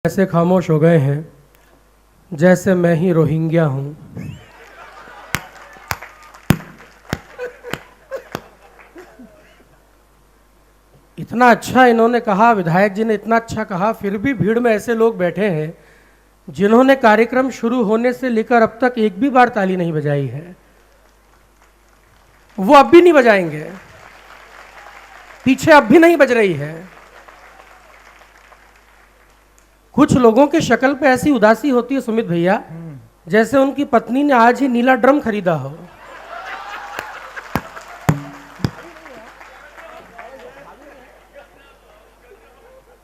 ऐसे खामोश हो गए हैं जैसे मैं ही रोहिंग्या हूं। इतना अच्छा इन्होंने कहा, विधायक जी ने इतना अच्छा कहा, फिर भी भीड़ में ऐसे लोग बैठे हैं जिन्होंने कार्यक्रम शुरू होने से लेकर अब तक एक भी बार ताली नहीं बजाई है। वो अब भी नहीं बजाएंगे, पीछे अब भी नहीं बज रही है। कुछ लोगों के शक्ल पे ऐसी उदासी होती है सुमित भैया, जैसे उनकी पत्नी ने आज ही नीला ड्रम खरीदा हो।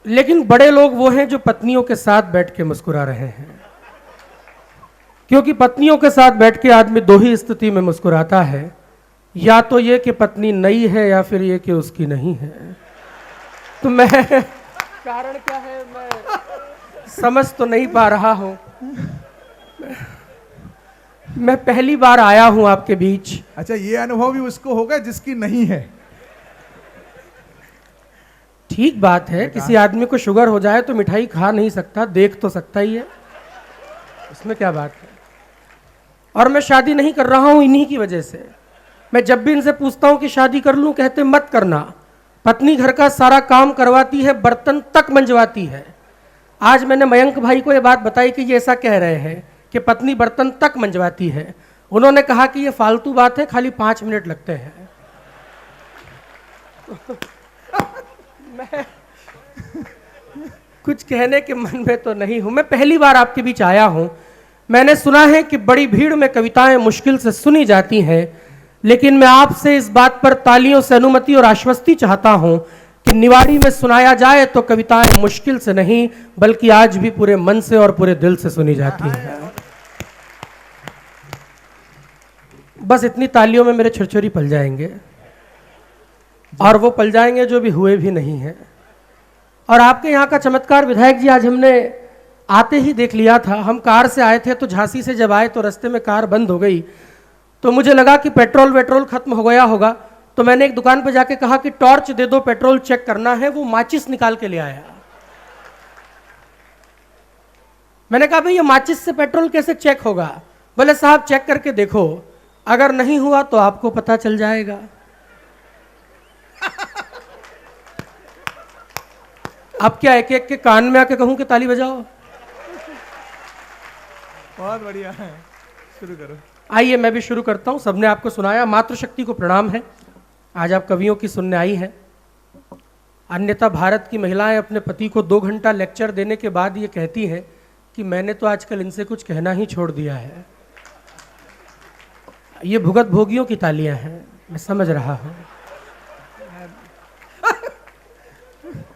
लेकिन बड़े लोग वो हैं जो पत्नियों के साथ बैठ के मुस्कुरा रहे हैं, क्योंकि पत्नियों के साथ बैठ के आदमी दो ही स्थिति में मुस्कुराता है, या तो ये कि पत्नी नई है या फिर ये कि उसकी नहीं है। तो मैं कारण क्या है मैं समझ तो नहीं पा रहा हूं। मैं पहली बार आया हूं आपके बीच। अच्छा, ये अनुभव भी उसको होगा जिसकी नहीं है। ठीक बात है, किसी आदमी को शुगर हो जाए तो मिठाई खा नहीं सकता, देख तो सकता ही है, इसमें क्या बात है। और मैं शादी नहीं कर रहा हूं इन्हीं की वजह से। मैं जब भी इनसे पूछता हूं कि शादी कर लूं, कहते मत करना, पत्नी घर का सारा काम करवाती है, बर्तन तक मंजवाती है। आज मैंने मयंक भाई को यह बात बताई कि ये ऐसा कह रहे हैं कि पत्नी बर्तन तक मंजवाती है। उन्होंने कहा कि ये फालतू बात है, खाली 5 मिनट लगते हैं। मैं कुछ कहने के मन में तो नहीं हूं। मैं पहली बार आपके बीच आया हूं। मैंने सुना है कि बड़ी भीड़ में कविताएं मुश्किल से सुनी जाती हैं, लेकिन मैं आपसे इस बात पर तालियों से अनुमति और आश्वस्ति चाहता हूं कि निवाड़ी में सुनाया जाए तो कविताएं मुश्किल से नहीं बल्कि आज भी पूरे मन से और पूरे दिल से सुनी जाती हैं। बस इतनी तालियों में मेरे छुरछुरी पल जाएंगे, और वो पल जाएंगे जो भी हुए भी नहीं हैं। और आपके यहाँ का चमत्कार विधायक जी आज हमने आते ही देख लिया था। हम कार से आए थे, तो झांसी से जब आए तो रास्ते में कार बंद हो गई, तो मुझे लगा कि पेट्रोल वेट्रोल खत्म हो गया होगा। तो मैंने एक दुकान पर जाके कहा कि टॉर्च दे दो, पेट्रोल चेक करना है। वो माचिस निकाल के ले आया। मैंने कहा भाई ये माचिस से पेट्रोल कैसे चेक होगा? बोले साहब चेक करके देखो, अगर नहीं हुआ तो आपको पता चल जाएगा। अब क्या एक एक के कान में आके कहूं कि ताली बजाओ? बहुत बढ़िया है, शुरू करो। आइए मैं भी शुरू करता हूं। सबने आपको सुनाया, मातृशक्ति को प्रणाम है। आज आप कवियों की सुनने आई हैं। अन्यथा भारत की महिलाएं अपने पति को 2 घंटा लेक्चर देने के बाद ये कहती हैं कि मैंने तो आजकल इनसे कुछ कहना ही छोड़ दिया है। ये भुगत भोगियों की तालियां हैं, मैं समझ रहा हूं।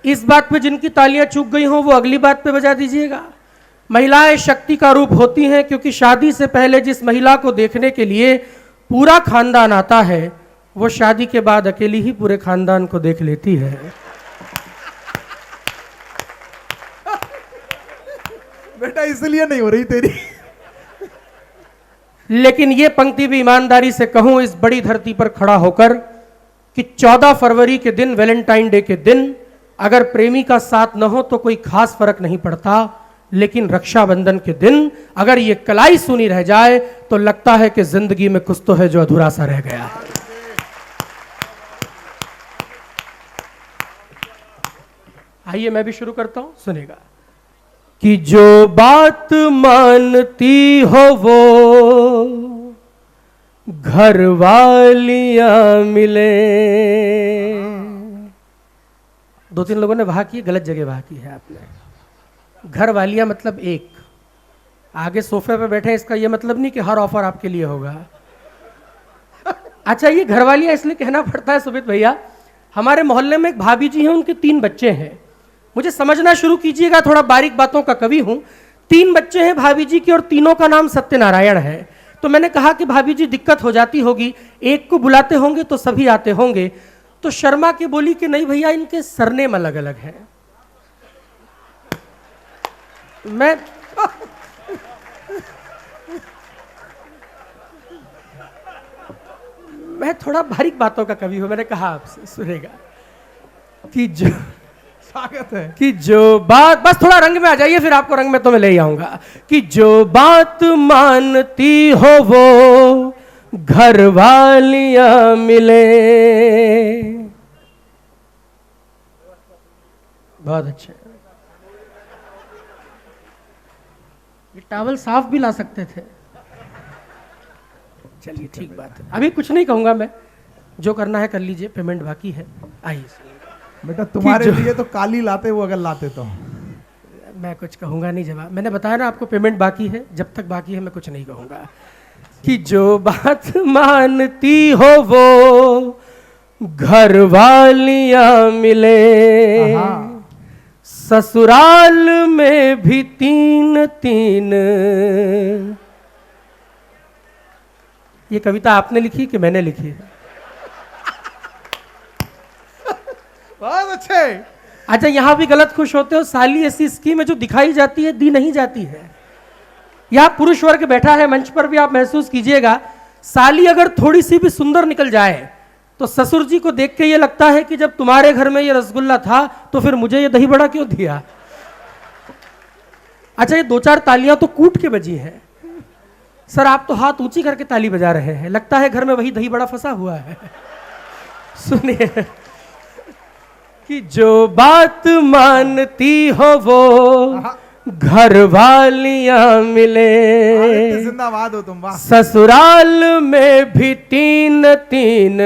इस बात पे जिनकी तालियां चूक गई हों वो अगली बात पे बजा दीजिएगा। महिलाएं शक्ति का रूप होती हैं, क्योंकि शादी से पहले जिस महिला को देखने के लिए पूरा खानदान आता है, वो शादी के बाद अकेली ही पूरे खानदान को देख लेती है। बेटा इसलिए नहीं हो रही तेरी। लेकिन ये पंक्ति भी ईमानदारी से कहूं इस बड़ी धरती पर खड़ा होकर कि 14 फरवरी के दिन, वैलेंटाइन डे के दिन, अगर प्रेमी का साथ न हो तो कोई खास फर्क नहीं पड़ता, लेकिन रक्षाबंधन के दिन अगर ये कलाई सुनी रह जाए तो लगता है कि जिंदगी में कुछ तो है जो अधूरा सा रह गया है। आइए मैं भी शुरू करता हूं, सुनेगा। कि जो बात मानती हो वो घर वालियां मिले। 2-3 लोगों ने वाह की, गलत जगह वाह की है आपने। घर वालियां मतलब एक, आगे सोफे पे बैठे, इसका यह मतलब नहीं कि हर ऑफर आपके लिए होगा। अच्छा, ये घर वालियां इसलिए कहना पड़ता है सुमित भैया, हमारे मोहल्ले में एक भाभी जी हैं, उनके 3 बच्चे हैं। मुझे समझना शुरू कीजिएगा, थोड़ा बारीक बातों का कवि हूं। 3 बच्चे हैं भाभी जी के और तीनों का नाम सत्यनारायण है। तो मैंने कहा कि भाभी जी दिक्कत हो जाती होगी, एक को बुलाते होंगे तो सभी आते होंगे। तो शर्मा के बोली कि नहीं भैया, इनके सरनेम अलग अलग हैं। मैं थोड़ा बारीक बातों का कवि हूं। मैंने कहा आपसे, सुनेगा कि स्वागत है। कि जो बात, बस थोड़ा रंग में आ जाइए, फिर आपको रंग में तो मैं ले आऊंगा। कि जो बात मानती हो वो घर वालियां मिले। बहुत अच्छे। ये टॉवल साफ भी ला सकते थे। चलिए ठीक बात है, अभी कुछ नहीं कहूंगा मैं, जो करना है कर लीजिए, पेमेंट बाकी है। आइए बेटा तुम्हारे जो- लिए तो काली लाते, वो अगर लाते तो। मैं कुछ कहूंगा नहीं, जवाब मैंने बताया ना आपको, पेमेंट बाकी है, जब तक बाकी है मैं कुछ नहीं कहूंगा। कि जो बात मानती हो वो घर वालियां मिले। हाँ। ससुराल में भी तीन तीन। ये कविता आपने लिखी कि मैंने लिखी है? बहुत अच्छे। अच्छा, यहां भी गलत खुश होते हो। साली ऐसी स्कीम है जो दिखाई जाती है, दी नहीं जाती है। यहां पुरुष वर्ग बैठा है मंच पर भी, आप महसूस कीजिएगा। साली अगर थोड़ी सी भी सुंदर निकल जाए तो ससुर जी को देख के ये लगता है कि जब तुम्हारे घर में ये रसगुल्ला था तो फिर मुझे ये दही बड़ा क्यों दिया। अच्छा, ये दो चार तालियां तो कूट के बजी हैं। सर आप तो हाथ ऊंची करके ताली बजा रहे हैं, लगता है घर में वही दही बड़ा फंसा हुआ है। सुनिए। कि जो बात मानती हो वो घर वालियां मिले। जिंदाबाद हो तुम, वाह। ससुराल में भी तीन तीन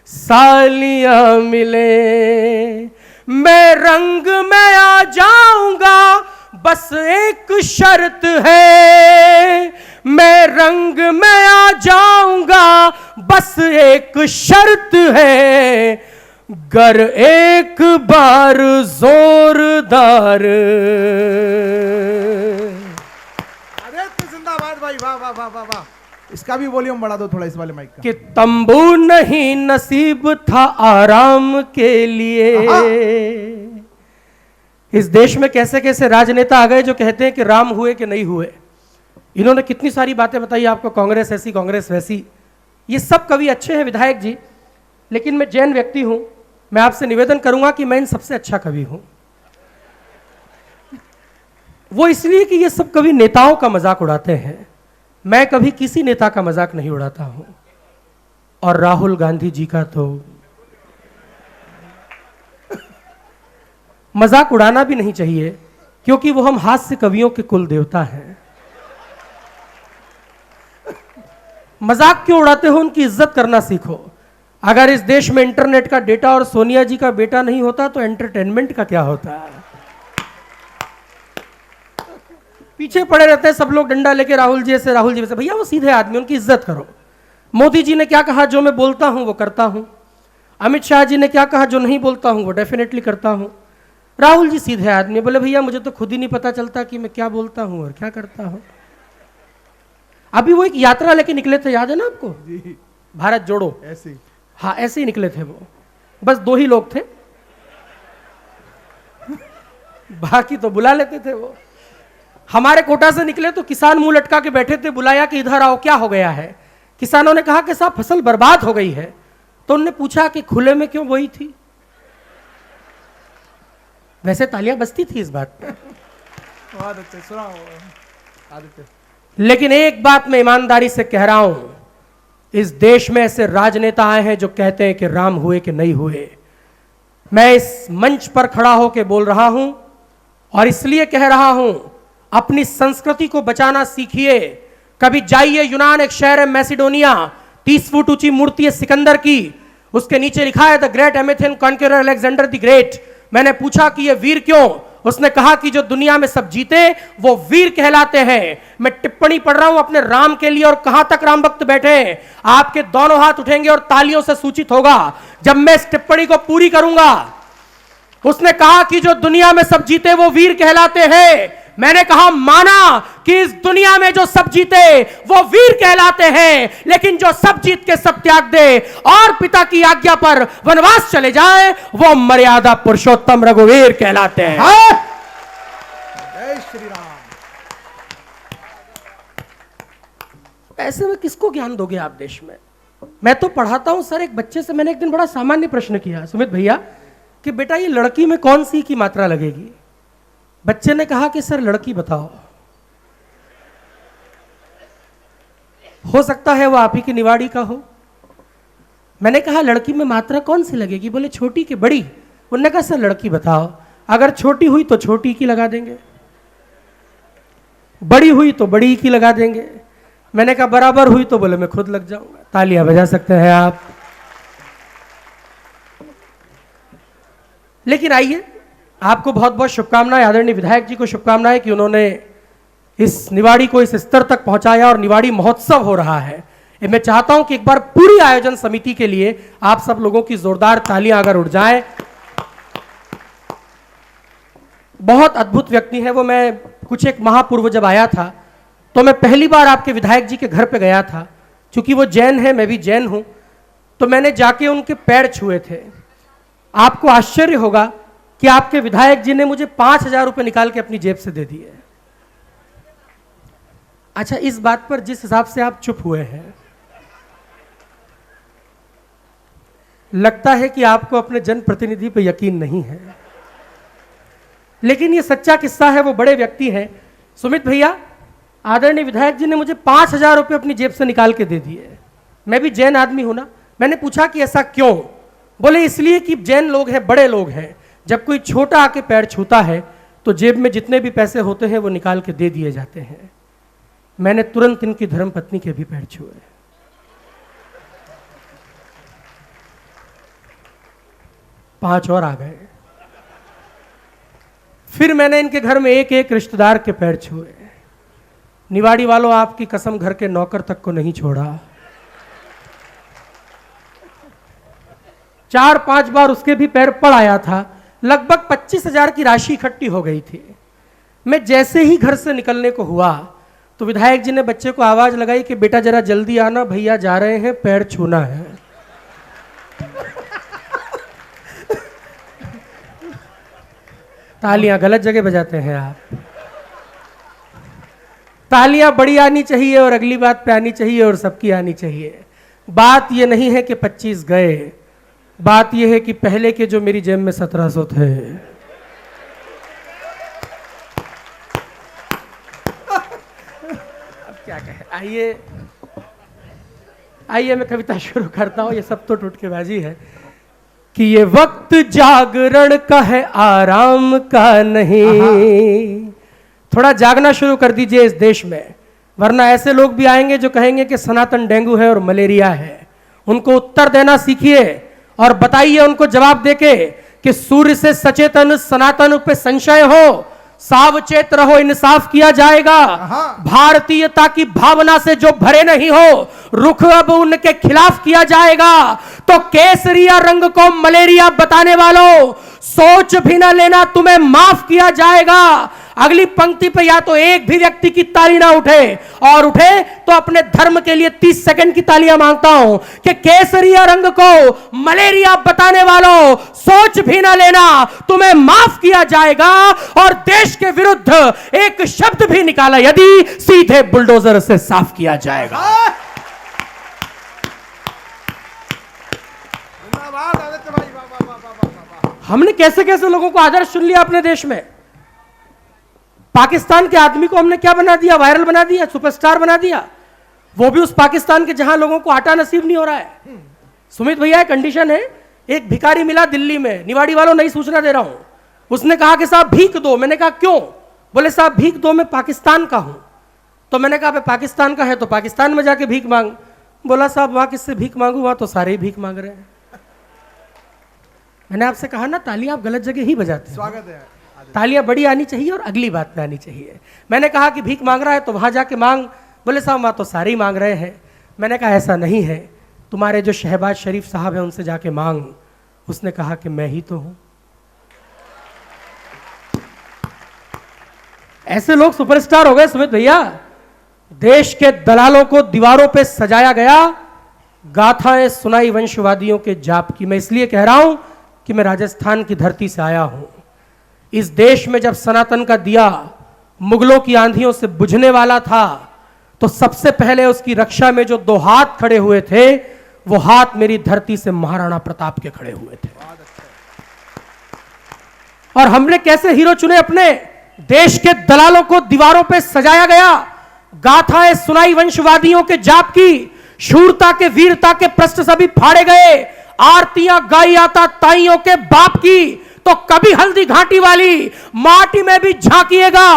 सालियां मिले। मैं रंग में आ जाऊंगा बस एक शर्त है। मैं रंग में आ जाऊंगा बस एक शर्त है। गर एक बार जोरदार। अरे तो जिंदाबाद भाई, वाह वाह वाह वाह वाह। इसका भी वॉल्यूम बढ़ा दो थोड़ा, इस वाले माइक का। कि तंबू नहीं नसीब था आराम के लिए। इस देश में कैसे कैसे राजनेता आ गए जो कहते हैं कि राम हुए कि नहीं हुए। इन्होंने कितनी सारी बातें बताई आपको, कांग्रेस ऐसी कांग्रेस वैसी। ये सब कवि अच्छे हैं विधायक जी, लेकिन मैं जैन व्यक्ति हूं। मैं आपसे निवेदन करूंगा कि मैं इन सबसे अच्छा कवि हूं। वो इसलिए कि ये सब कवि नेताओं का मजाक उड़ाते हैं, मैं कभी किसी नेता का मजाक नहीं उड़ाता हूं। और राहुल गांधी जी का तो मजाक उड़ाना भी नहीं चाहिए, क्योंकि वो हम हास्य कवियों के कुल देवता हैं। मजाक क्यों उड़ाते हो, उनकी इज्जत करना सीखो। अगर इस देश में इंटरनेट का डेटा और सोनिया जी का बेटा नहीं होता तो एंटरटेनमेंट का क्या होता। पीछे पड़े रहते हैं सब लोग डंडा लेके, राहुल जी ऐसे राहुल जी वैसे। भैया वो सीधे आदमी, उनकी इज्जत करो। मोदी जी ने क्या कहा, जो मैं बोलता हूं वो करता हूं। अमित शाह जी ने क्या कहा, जो नहीं बोलता हूं वो डेफिनेटली करता हूं। राहुल जी सीधे आदमी, बोले भैया मुझे तो खुद ही नहीं पता चलता कि मैं क्या बोलता हूं और क्या करता हूं। अभी वो एक यात्रा लेके निकले थे, याद है ना आपको, जी। भारत जोड़ो। ऐसे हाँ ऐसे ही निकले थे वो, बस 2 ही लोग थे, बाकी तो बुला लेते थे वो। हमारे कोटा से निकले तो किसान मुंह लटका के बैठे थे, बुलाया कि इधर आओ क्या हो गया है। किसानों ने कहा कि साहब फसल बर्बाद हो गई है। तो उन्होंने पूछा कि खुले में क्यों बोई थी। वैसे तालियां बजती थी इस बात पे। बहुत अच्छे, सुनाओ आदित्य। लेकिन एक बात मैं ईमानदारी से कह रहा हूं, इस देश में ऐसे राजनेता आए हैं जो कहते हैं कि राम हुए कि नहीं हुए। मैं इस मंच पर खड़ा होकर बोल रहा हूं और इसलिए कह रहा हूं, अपनी संस्कृति को बचाना सीखिए। कभी जाइए यूनान, एक शहर है मैसिडोनिया, 30 फुट ऊंची मूर्ति है सिकंदर की, उसके नीचे लिखा है the great Emathian conqueror Alexander the great. मैंने पूछा कि ये वीर क्यों, उसने कहा कि जो दुनिया में सब जीते वो वीर कहलाते हैं। मैं टिप्पणी पढ़ रहा हूं अपने राम के लिए, और कहां तक राम भक्त बैठे हैं, आपके दोनों हाथ उठेंगे और तालियों से सूचित होगा जब मैं इस टिप्पणी को पूरी करूंगा। उसने कहा कि जो दुनिया में सब जीते वो वीर कहलाते हैं। मैंने कहा माना कि इस दुनिया में जो सब जीते वो वीर कहलाते हैं, लेकिन जो सब जीत के सब त्याग दे और पिता की आज्ञा पर वनवास चले जाए वो मर्यादा पुरुषोत्तम रघुवीर कहलाते हैं। जय श्री राम। ऐसे में किसको ज्ञान दोगे आप देश में। मैं तो पढ़ाता हूं सर, एक बच्चे से मैंने एक दिन बड़ा सामान्य प्रश्न किया, सुमित भैया कि बेटा ये लड़की में कौन सी की मात्रा लगेगी। बच्चे ने कहा कि सर लड़की बताओ। हो सकता है वो आप ही की निवाड़ी का हो। मैंने कहा लड़की में मात्रा कौन सी लगेगी? बोले छोटी कि बड़ी? उन्होंने कहा सर लड़की बताओ, अगर छोटी हुई तो छोटी की लगा देंगे, बड़ी हुई तो बड़ी की लगा देंगे। मैंने कहा बराबर हुई तो बोले मैं खुद लग जाऊंगा। तालियां बजा सकते हैं आप। लेकिन आइए, आपको बहुत बहुत शुभकामनाएं, आदरणीय विधायक जी को शुभकामनाएं कि उन्होंने इस निवाड़ी को इस स्तर तक पहुंचाया और निवाड़ी महोत्सव हो रहा है। मैं चाहता हूं कि एक बार पूरी आयोजन समिति के लिए आप सब लोगों की जोरदार तालियां अगर उठ जाएं। बहुत अद्भुत व्यक्ति है वो। मैं कुछ एक माह पूर्व जब आया था तो मैं पहली बार आपके विधायक जी के घर पे गया था। क्योंकि वो जैन है, मैं भी जैन हूं, तो मैंने जाके उनके पैर छुए थे। आपको आश्चर्य होगा कि आपके विधायक जी ने मुझे 5,000 रुपए निकाल के अपनी जेब से दे दिए। अच्छा, इस बात पर जिस हिसाब से आप चुप हुए हैं, लगता है कि आपको अपने जनप्रतिनिधि पर यकीन नहीं है। लेकिन ये सच्चा किस्सा है। वो बड़े व्यक्ति हैं सुमित भैया। आदरणीय विधायक जी ने मुझे 5,000 रुपए अपनी जेब से निकाल के दे दिए। मैं भी जैन आदमी हूं ना। मैंने पूछा कि ऐसा क्यों? बोले इसलिए कि जैन लोग हैं, बड़े लोग हैं, जब कोई छोटा आके पैर छूता है तो जेब में जितने भी पैसे होते हैं वो निकाल के दे दिए जाते हैं। मैंने तुरंत इनकी धर्मपत्नी के भी पैर छुए। पांच और आ गए। फिर मैंने इनके घर में एक एक रिश्तेदार के पैर छुए। निवाड़ी वालों, आपकी कसम घर के नौकर तक को नहीं छोड़ा। 4-5 बार उसके भी पैर पड़ आया था। लगभग 25,000 की राशि इकट्ठी हो गई थी। मैं जैसे ही घर से निकलने को हुआ तो विधायक जी ने बच्चे को आवाज लगाई कि बेटा जरा जल्दी आना, भैया जा रहे हैं, पैर छूना है। तालियां गलत जगह बजाते हैं आप। तालियां बड़ी आनी चाहिए और अगली बात पे आनी चाहिए और सबकी आनी चाहिए। बात यह नहीं है कि 25 गए, बात यह है कि पहले के जो मेरी जेब में 1700 थे। अब क्या कहे। आइए मैं कविता शुरू करता हूं। ये सब तो टुटकेबाजी है कि ये वक्त जागरण का है, आराम का नहीं। थोड़ा जागना शुरू कर दीजिए इस देश में, वरना ऐसे लोग भी आएंगे जो कहेंगे कि सनातन डेंगू है और मलेरिया है। उनको उत्तर देना सीखिए और बताइए उनको जवाब देके कि सूर्य से सचेतन सनातन पे संशय हो, सावचेत रहो, इंसाफ किया जाएगा। भारतीयता की भावना से जो भरे नहीं हो, रुख अब उनके खिलाफ किया जाएगा। तो केसरिया रंग को मलेरिया बताने वालों, सोच भी ना लेना, तुम्हें माफ किया जाएगा। अगली पंक्ति पे या तो एक भी व्यक्ति की ताली ना उठे, और उठे तो अपने धर्म के लिए 30 सेकंड की तालियां मांगता हूं कि केसरिया रंग को मलेरिया बताने वालों, सोच भी ना लेना, तुम्हें माफ किया जाएगा। और देश के विरुद्ध एक शब्द भी निकाला यदि, सीधे बुलडोजर से साफ किया जाएगा। हमने कैसे कैसे लोगों को आदर्श चुन लिया अपने देश में। पाकिस्तान के आदमी को हमने क्या बना दिया? वायरल बना दिया, सुपरस्टार बना दिया। वो भी उस पाकिस्तान के जहां लोगों को आटा नसीब नहीं हो रहा है। सुमित भैया, कंडीशन है, एक भिखारी मिला दिल्ली में, निवाड़ी वालों नई सूचना दे रहा हूं। उसने कहा कि साहब भीख दो। मैंने कहा क्यों? बोले साहब भीख दो, मैं पाकिस्तान का हूं। तो मैंने कहा पाकिस्तान का है तो पाकिस्तान में जाके भीख मांग। बोला साहब वहां किससे भीख मांगू, वहां तो सारे ही भीख मांग रहे हैं। मैंने आपसे कहा ना, तालियां आप गलत जगह ही बजाते हैं। स्वागत है। तालियां बड़ी आनी चाहिए और अगली बात में आनी चाहिए। मैंने कहा कि भीख मांग रहा है तो वहां जाके मांग। बोले साहब वहां तो सारे ही मांग रहे हैं। मैंने कहा ऐसा नहीं है, तुम्हारे जो शहबाज शरीफ साहब हैं उनसे जाके मांग। उसने कहा कि मैं ही तो हूं। ऐसे लोग सुपरस्टार हो गए सुमित भैया। देश के दलालों को दीवारों पे सजाया गया, गाथाएं सुनाई वंशवादियों के जाप की। मैं इसलिए कह रहा हूं कि मैं राजस्थान की धरती से आया हूं। इस देश में जब सनातन का दिया मुगलों की आंधियों से बुझने वाला था, तो सबसे पहले उसकी रक्षा में जो 2 हाथ खड़े हुए थे, वो हाथ मेरी धरती से महाराणा प्रताप के खड़े हुए थे। और हमने कैसे हीरो चुने अपने। देश के दलालों को दीवारों पे सजाया गया, गाथाएं सुनाई वंशवादियों के जाप की, शूरता के वीरता के प्रश्न सभी फाड़े गए, आरतियां गाई आता ताइयों के बाप की। तो कभी हल्दी घाटी वाली माटी में भी झांकिएगा,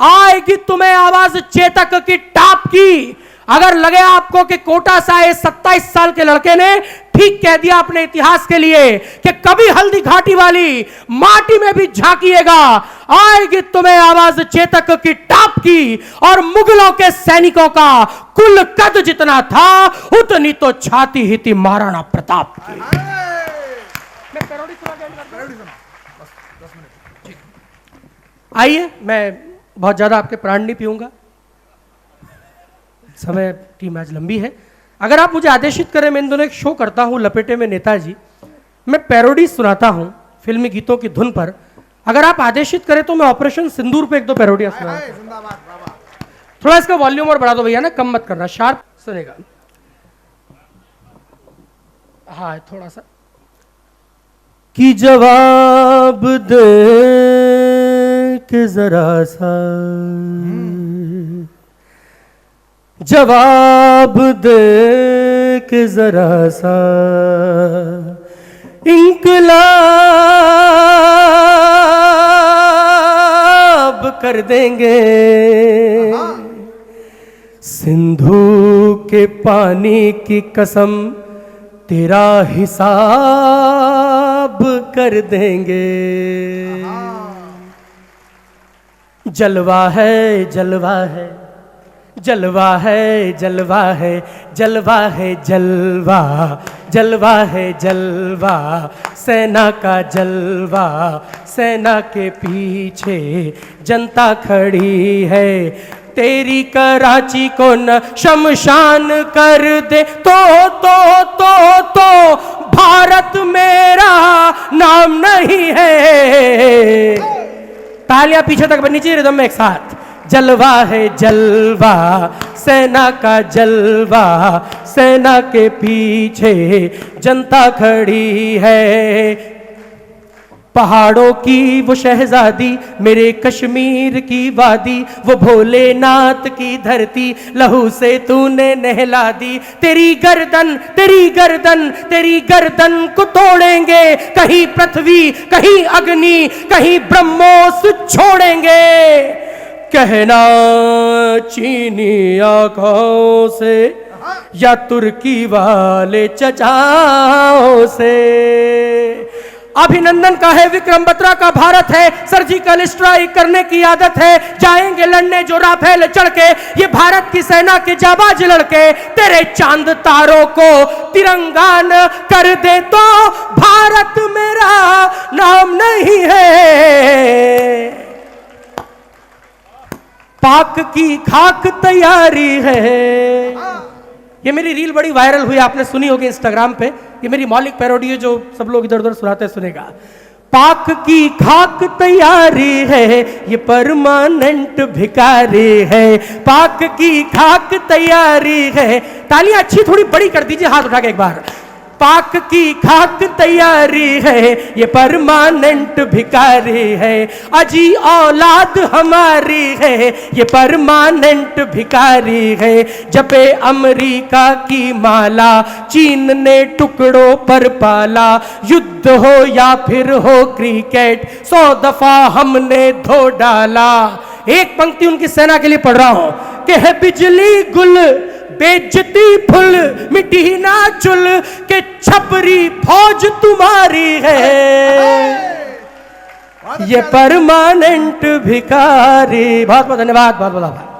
आएगी तुम्हें आवाज चेतक की टाप की। अगर लगे आपको कि कोटा से आए 27 साल के लड़के ने ठीक कह दिया अपने इतिहास के लिए कि कभी हल्दी घाटी वाली माटी में भी झांकिएगा, आएगी तुम्हें आवाज चेतक की टाप की। और मुगलों के सैनिकों का कुल कद जितना था उतनी तो छाती ही थी महाराणा प्रताप की। मैं पैरोडी सुना आइए, मैं बहुत ज्यादा आपके प्राण नहीं पीऊंगा, समय टीम आज लंबी है। अगर आप मुझे आदेशित करें, मैं इन दोनों एक शो करता हूं लपेटे में नेताजी, मैं पैरोडी सुनाता हूं फिल्मी गीतों की धुन पर। अगर आप आदेशित करें तो मैं ऑपरेशन सिंदूर पे एक दो पैरोडियां सुना। थोड़ा इसका वॉल्यूम और बढ़ा दो भैया ना, कम मत करना, शार्प सुनेगा। हाँ थोड़ा सा। कि जवाब दे कि जरा सा, जवाब दे कि जरा सा, इंकलाब कर देंगे, सिंधु के पानी की कसम तेरा हिसाब कर देंगे। जलवा है जलवा है जलवा है जलवा है जलवा है जलवा, जलवा है जलवा, सेना का जलवा, सेना के पीछे जनता खड़ी है। तेरी कराची को न शमशान कर दे तो भारत मेरा नाम नहीं है। तालियां पीछे तक बननी चाहिए रिदम में एक साथ। जलवा है जलवा, सेना का जलवा, सेना के पीछे जनता खड़ी है। पहाड़ों की वो शहजादी, मेरे कश्मीर की वादी, वो भोलेनाथ की धरती, लहू से तूने नहला दी। तेरी गर्दन तेरी गर्दन तेरी गर्दन को तोड़ेंगे, कहीं पृथ्वी कहीं अग्नि कहीं ब्रह्मोस छोड़ेंगे। कहना चीनी आंखों से या तुर्की वाले चचाओं से। अभिनंदन का है, विक्रम बत्रा का भारत है, सर्जिकल स्ट्राइक करने की आदत है, जाएंगे लड़ने जो राफेल चढ़ के, ये भारत की सेना के जाबाज लड़के। तेरे चांद तारों को तिरंगान कर दे तो भारत मेरा नाम नहीं है। पाक की खाक तैयारी है। ये मेरी रील बड़ी वायरल हुई, आपने सुनी होगी इंस्टाग्राम पे। ये मेरी मौलिक पैरोडी है जो सब लोग इधर उधर सुनाते सुनेगा। पाक की खाक तैयारी है, ये परमानेंट भिखारी है। पाक की खाक तैयारी है। तालियां अच्छी थोड़ी बड़ी कर दीजिए, हाथ उठा के एक बार। पाक की खाक तैयारी है, ये परमानेंट भिखारी है। अजी औलाद हमारी है, ये परमानेंट भिखारी है। जपे अमेरिका की माला, चीन ने टुकड़ों पर पाला। युद्ध हो या फिर हो क्रिकेट, 100 दफा हमने धो डाला। एक पंक्ति उनकी सेना के लिए पढ़ रहा हूं कि है बिजली गुल बेइज्जती फुल, मिट्टी ना चुल के छपरी फौज तुम्हारी है। ये परमानेंट भिखारी। बहुत बहुत धन्यवाद, बहुत बहुत आभार।